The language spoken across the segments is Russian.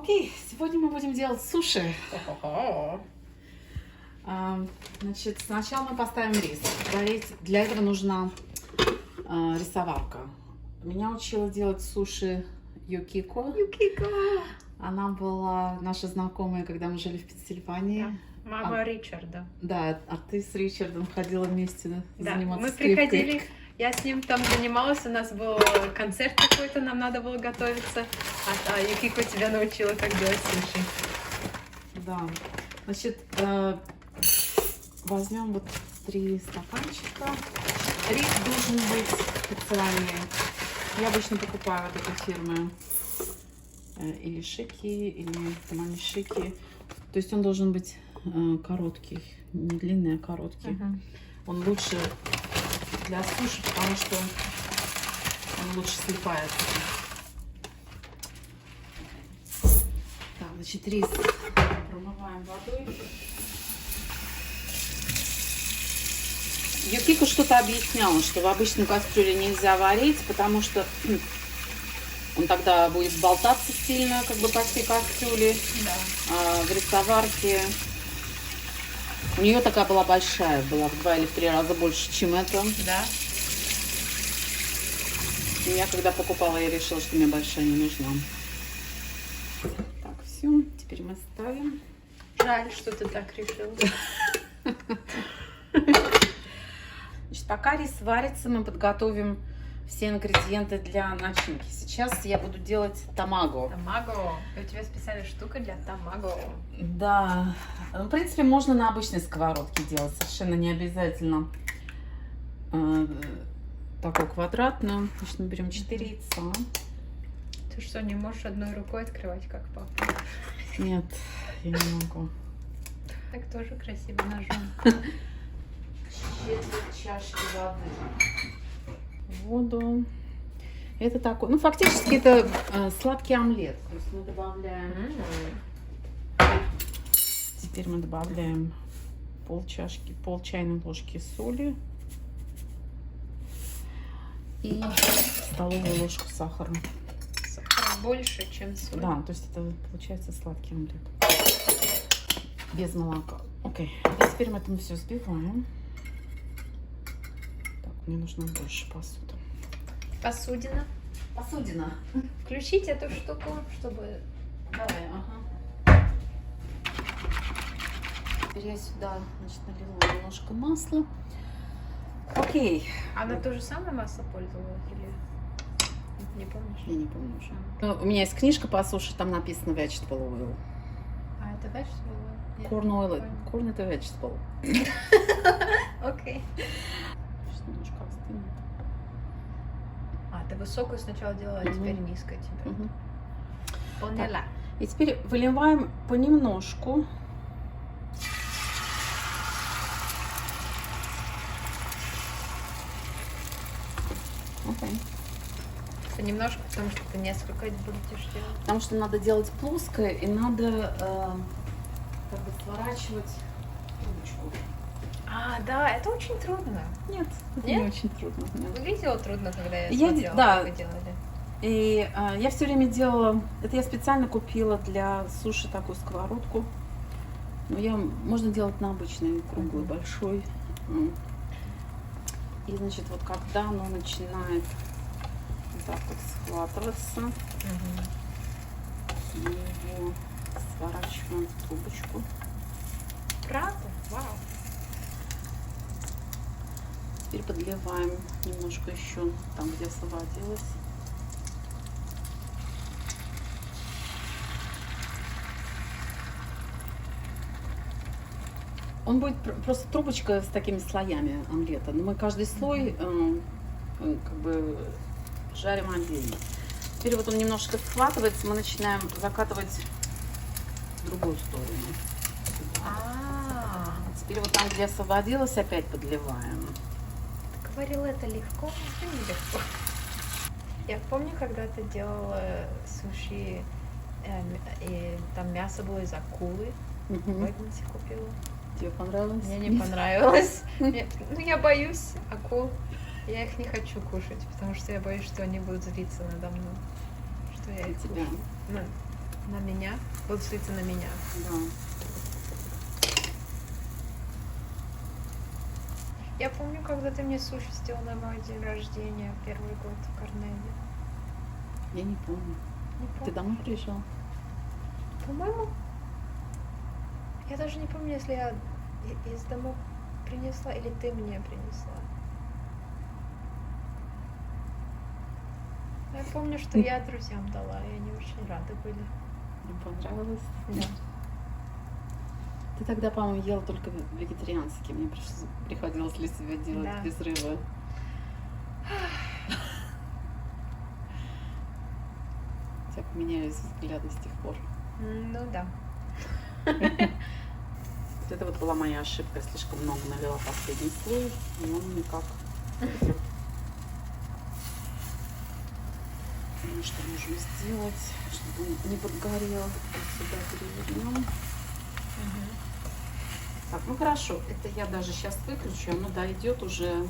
Окей, сегодня мы будем делать суши. Значит, сначала мы поставим рис. Для этого нужна рисоварка. Меня учила делать суши Юкико. Она была наша знакомая, когда мы жили в Пенсильвании. Да. Мама Ричарда. Да, а ты с Ричардом ходила вместе заниматься мы скрипкой. приходили, я с ним там занималась, у нас был концерт какой-то, нам надо было готовиться. А Юкико тебя научила, как делать суши. Да. Значит, возьмем вот 3 стаканчика. Рис должен быть специальный. Я обычно покупаю от этой фирмы или Шики, или Таманишики. То есть он должен быть короткий, не длинный, а короткий. Он лучше для суши, потому что он лучше слипается. Так, значит, рис промываем водой. Юкико что-то объясняла, что в обычной кастрюле нельзя варить, потому что он тогда будет болтаться сильно, как бы по всей кастрюле. Да. А в рисоварке у нее такая была большая, была в 2 или в 3 раза больше, чем эта. Да. И я когда покупала, я решила, что мне большая не нужна. Так, все, теперь мы ставим. Жаль, что ты так решила. Значит, пока рис варится, мы подготовим все ингредиенты для начинки. Сейчас я буду делать тамаго. Тамаго. У тебя специальная штука для тамаго. Да, в принципе, можно на обычной сковородке делать, совершенно не обязательно такую квадратную. Значит, мы берем 4 яйца. Ты что, не можешь одной рукой открывать, как папа? Нет, я не могу. Так тоже красиво ножом. Четверть чашки воды. Воду. Это такой, ну фактически это сладкий омлет. То есть мы добавляем. Теперь мы добавляем пол чайной ложки соли и столовую ложку сахара. Сахара больше, чем соль. Да, то есть это получается сладкий омлет. Без молока. Окей. И теперь мы это все взбиваем. Так, мне нужно больше посуды. Посудина. Посудина. Включить эту штуку, чтобы... Давай, ага. Теперь я сюда, значит, налила немножко масла. Окей. Она то же самое масло пользовалась или... Не помнишь? Я не помню уже. Ну, у меня есть книжка по суше, там написано vegetable oil. А это vegetable? Corn oil. Corn это vegetable. Окей. Сейчас немножко остынет. А, ты высокую сначала делала, а теперь низкая температура. Поняла. И теперь выливаем понемножку. Окей. Понемножку, потому что ты несколько будешь делать. Потому что надо делать плоское и надо как бы сворачивать трубочку. А, да, это очень трудно. Нет, это Нет? не очень трудно. Нет. Выглядело трудно, когда я Я смотрела, да. как вы делали. И я все время делала, это я специально купила для суши такую сковородку. Но можно делать на обычной, круглой, большой. И значит, вот когда оно начинает так вот схватываться, мы его сворачиваем в трубочку. Правда? Вау. Теперь подливаем немножко еще там, где освободилось. Он будет просто трубочка с такими слоями омлета. Но мы каждый слой как бы жарим отдельно. Теперь вот он немножко схватывается, мы начинаем закатывать в другую сторону. Теперь вот там, где освободилось, опять подливаем. Ты говорила, это легко? Это нелегко. Я помню, когда ты делала суши, и там мясо было из акулы. В Вегнесе купила. Тебе понравилось? Мне не понравилось. Ну, я боюсь акул. Я их не хочу кушать, потому что я боюсь, что они будут злиться надо мной. Что я их тебя. кушаю. На меня? Будут злиться на меня. Да. Я помню, когда ты мне суши сделал на мой день рождения, первый год в Корнеле. Я не помню. Не Ты помню. домой приезжал? По-моему, я даже не помню, если я из дома принесла или ты мне принесла. Но я помню, что я друзьям дала, и они очень рады были. Мне понравилось. Да. Ты тогда, по-моему, ела только вегетарианский. Мне приходилось для себя делать Да. без рыбы. У тебя поменялись взгляды с тех пор. Ну да. Вот это вот была моя ошибка. Я слишком много налила последний слой, но никак. Ну, что нужно сделать, чтобы он не подгорел. Сюда перевернем. Так, ну хорошо. Это я даже сейчас выключу. Оно дойдет уже.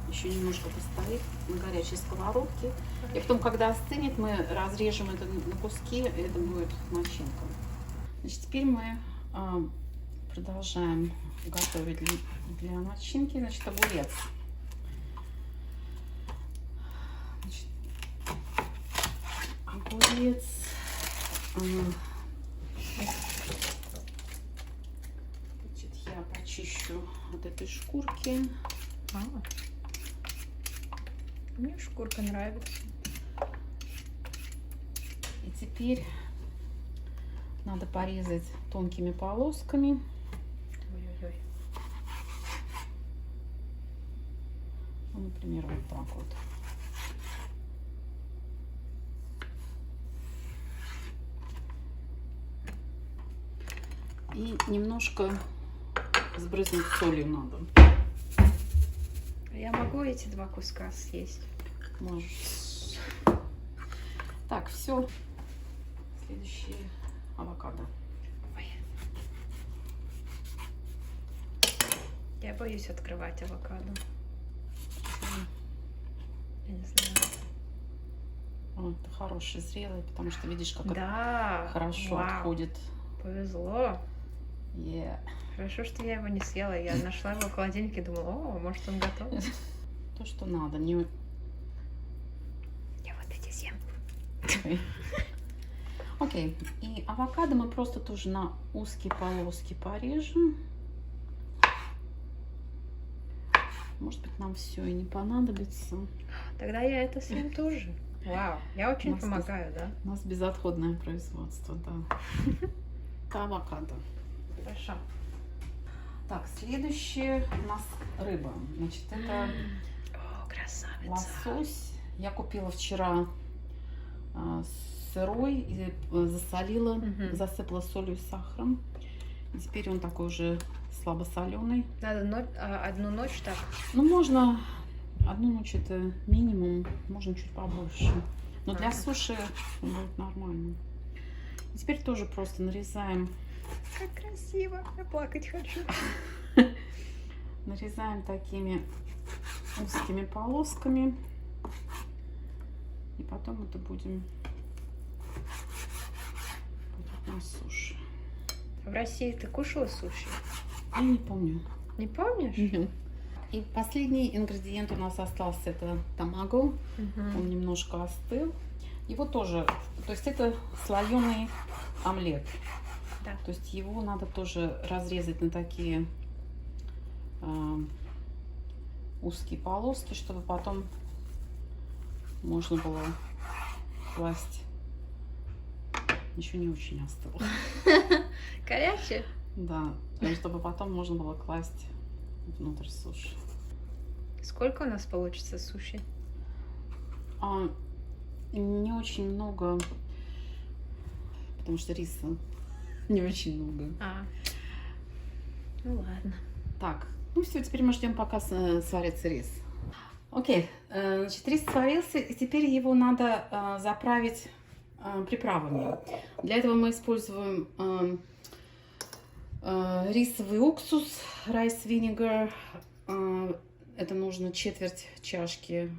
Еще немножко постоит на горячей сковородке. И потом, когда остынет, мы разрежем это на куски, и это будет начинка. Значит, теперь мы продолжаем готовить для начинки. Значит, огурец. Значит, огурец. Значит, я почищу от этой шкурки. Мне шкурка нравится. И теперь надо порезать тонкими полосками. Ой-ой-ой. Ну, например, вот так вот. И немножко сбрызнуть солью надо. Я могу эти два куска съесть? Можешь. Так, все. Следующее авокадо. Ой. Я боюсь открывать авокадо. Я не знаю. О, это хороший, зрелый, потому что видишь, как Да. это хорошо Вау. отходит. Повезло. Yeah. Хорошо, что я его не съела. Я нашла его в холодильнике и думала, о, может он готов. То, что надо. Не... Я вот эти съем. Окей. И авокадо мы просто тоже на узкие полоски порежем. Может быть, нам все и не понадобится. Тогда я это съем тоже. Вау, я очень У нас помогаю, да? У нас безотходное производство, да. Это авокадо. Хорошо. Так, следующее у нас рыба. Значит, это О, красавица. лосось. Я купила вчера сырой и засолила, Мгм. засыпала солью и сахаром. И теперь он такой уже слабосоленый. Надо одну ночь так. Ну, можно одну ночь, это минимум, можно чуть побольше. Но для Ага. суши будет нормально. И теперь тоже просто нарезаем. Как красиво. Я плакать хочу. Нарезаем такими узкими полосками. И потом это будем на суши. В России ты кушала суши? Я не помню. Не помнишь? И последний ингредиент у нас остался, это тамаго. Мгм. Он немножко остыл. Его тоже, то есть это слоеный омлет. Да. То есть его надо тоже разрезать на такие узкие полоски, чтобы потом можно было класть. Еще не очень остыл. Горячее? Да, чтобы потом можно было класть внутрь суши. Сколько у нас получится суши? Не очень много, потому что риса не очень много. Ну ладно. Так, ну все, теперь мы ждем, пока сварится рис. Окей, значит, рис сварился, и теперь его надо заправить приправами. Для этого мы используем рисовый уксус, rice vinegar. Это нужно четверть чашки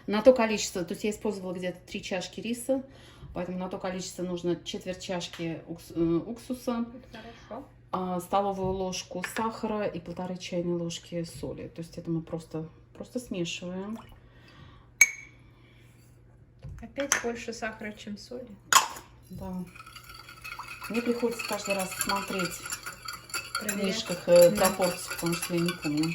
на то количество. То есть я использовала где-то 3 чашки риса. Поэтому на то количество нужно четверть чашки уксуса, Хорошо. столовую ложку сахара и 1,5 чайной ложки соли. То есть это мы просто смешиваем. Опять больше сахара, чем соли. Да. Мне приходится каждый раз смотреть в книжках пропорции, потому что я не помню.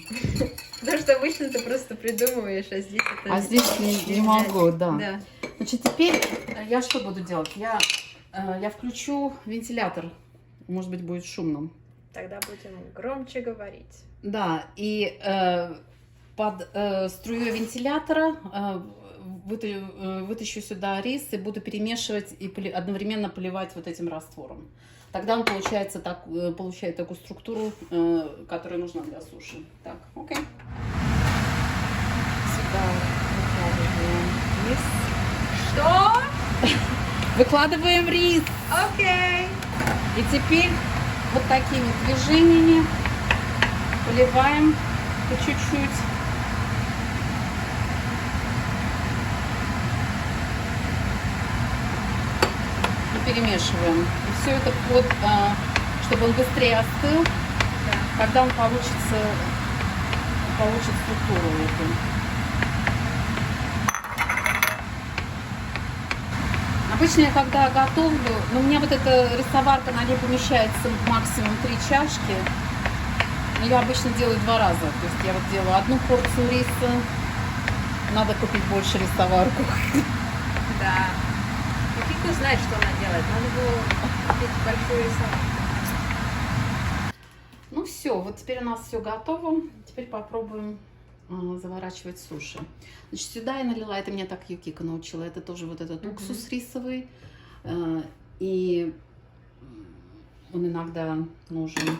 Потому что обычно ты просто придумываешь, а здесь это... А здесь не могу, да. Да. Значит, теперь я что буду делать? Я включу вентилятор. Может быть, будет шумно. Тогда будем громче говорить. Да, и под струей вентилятора вытащу сюда рис и буду перемешивать и одновременно поливать вот этим раствором. Тогда он получает такую структуру, которая нужна для суши. Так, окей. Сюда выкладываем рис. Что? Выкладываем рис. Окей. И теперь вот такими движениями поливаем по чуть-чуть. И перемешиваем. И все это чтобы он быстрее остыл, когда он получит структуру эту. Обычно я когда готовлю, но у меня вот эта рисоварка, на ней помещается максимум 3 чашки. Но я обычно делаю 2 раза. То есть я вот делаю одну порцию риса. Надо купить больше рисоварку. Да. Кико знает, что она делает. Надо было купить большую рисоварку. Ну все, вот теперь у нас все готово. Теперь попробуем заворачивать суши. Значит, сюда я налила, это меня так Юкика научила, это тоже вот этот уксус рисовый. И он иногда нужен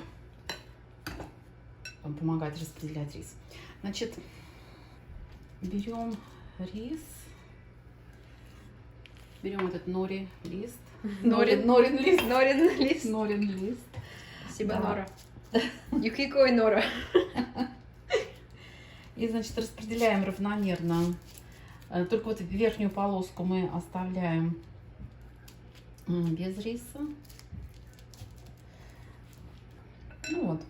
помогать распределять рис. Значит, берем рис, берем этот нори лист. Норин лист. Норин лист. Норин лист. Спасибо, Да. Нора. Юкико и Нора. И, значит, распределяем равномерно. Только вот верхнюю полоску мы оставляем без риса. Ну вот.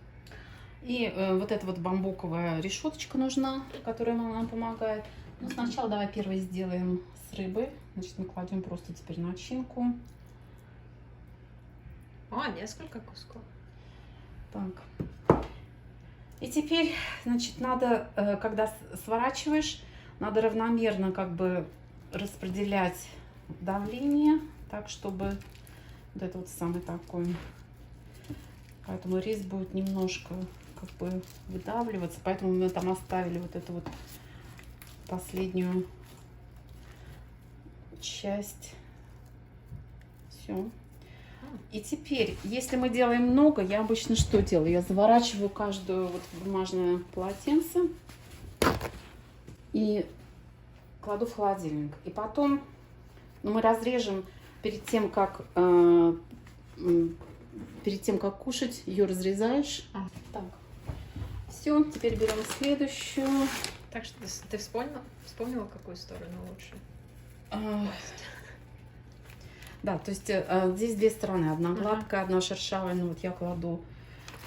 И вот эта вот бамбуковая решеточка нужна, которая нам помогает. Ну, сначала давай первый сделаем с рыбой. Значит, мы кладем просто теперь начинку. О, несколько кусков. Так. И теперь, значит, надо, когда сворачиваешь, надо равномерно как бы распределять давление, так, чтобы вот это вот самый такой. Поэтому рис будет немножко как бы выдавливаться. Поэтому мы там оставили вот эту вот последнюю часть. Все. И теперь, если мы делаем много, я обычно что делаю? Я заворачиваю каждую вот в бумажное полотенце и кладу в холодильник. И потом мы разрежем перед тем, как кушать, ее разрезаешь. Так. Все, теперь берем следующую. Так что ты вспомнила, какую сторону лучше? Да, то есть здесь 2 стороны. Одна гладкая, одна шершавая. Ну вот я кладу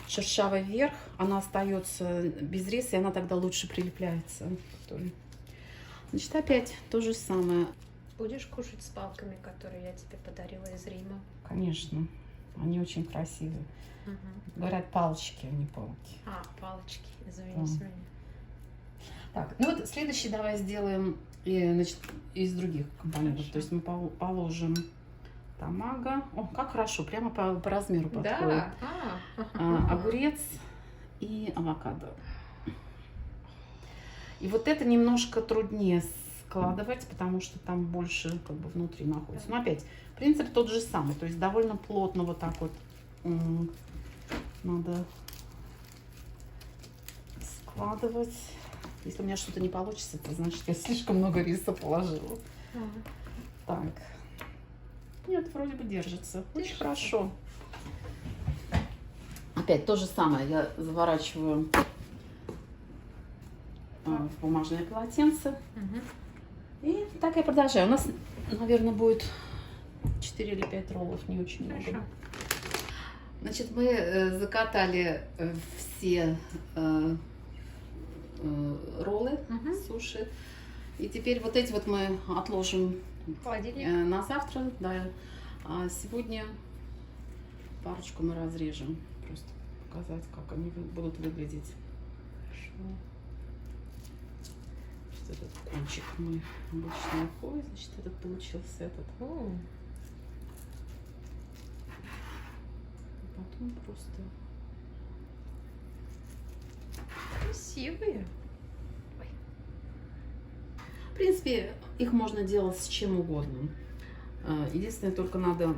шершавой вверх, она остается без риса, и она тогда лучше прилепляется. Значит, опять то же самое. Будешь кушать с палками, которые я тебе подарила из Рима? Конечно, они очень красивые. Говорят, палочки, а не палки. А, палочки, извините меня. Так, ну вот следующий давай сделаем, значит, из других компонентов. Хорошо. То есть мы положим тамага. О, как хорошо, прямо по размеру подходит. Да. Огурец и авокадо. И вот это немножко труднее складывать, потому что там больше как бы внутри находится. Но опять, принцип тот же самый. То есть довольно плотно вот так вот надо складывать. Если у меня что-то не получится, это значит, я слишком много риса положила. Так. Нет, вроде бы держится. Очень хорошо. Опять то же самое. Я заворачиваю в бумажное полотенце. И так я продолжаю. У нас, наверное, будет 4 или 5 роллов, не очень много. Хорошо. Значит, мы закатали все роллы, Мгм. суши. И теперь вот эти вот мы отложим Холодильник. на завтра, да. А сегодня парочку мы разрежем, просто показать, как они будут выглядеть. Хорошо. Значит, этот кончик мы обычно уходим, значит, этот получился этот. М, Потом просто Красивые. в принципе, их можно делать с чем угодно. Единственное, только надо,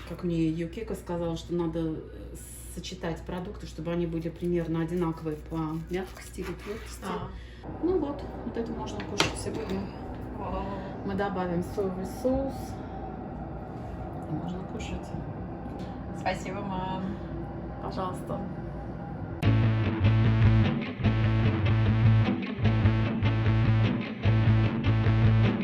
как мне Юкека сказала, что надо сочетать продукты, чтобы они были примерно одинаковые по мягкости или твердости. А. Ну вот это можно кушать сегодня. Вау. Мы добавим соевый соус. И можно кушать. Спасибо, мам. Пожалуйста.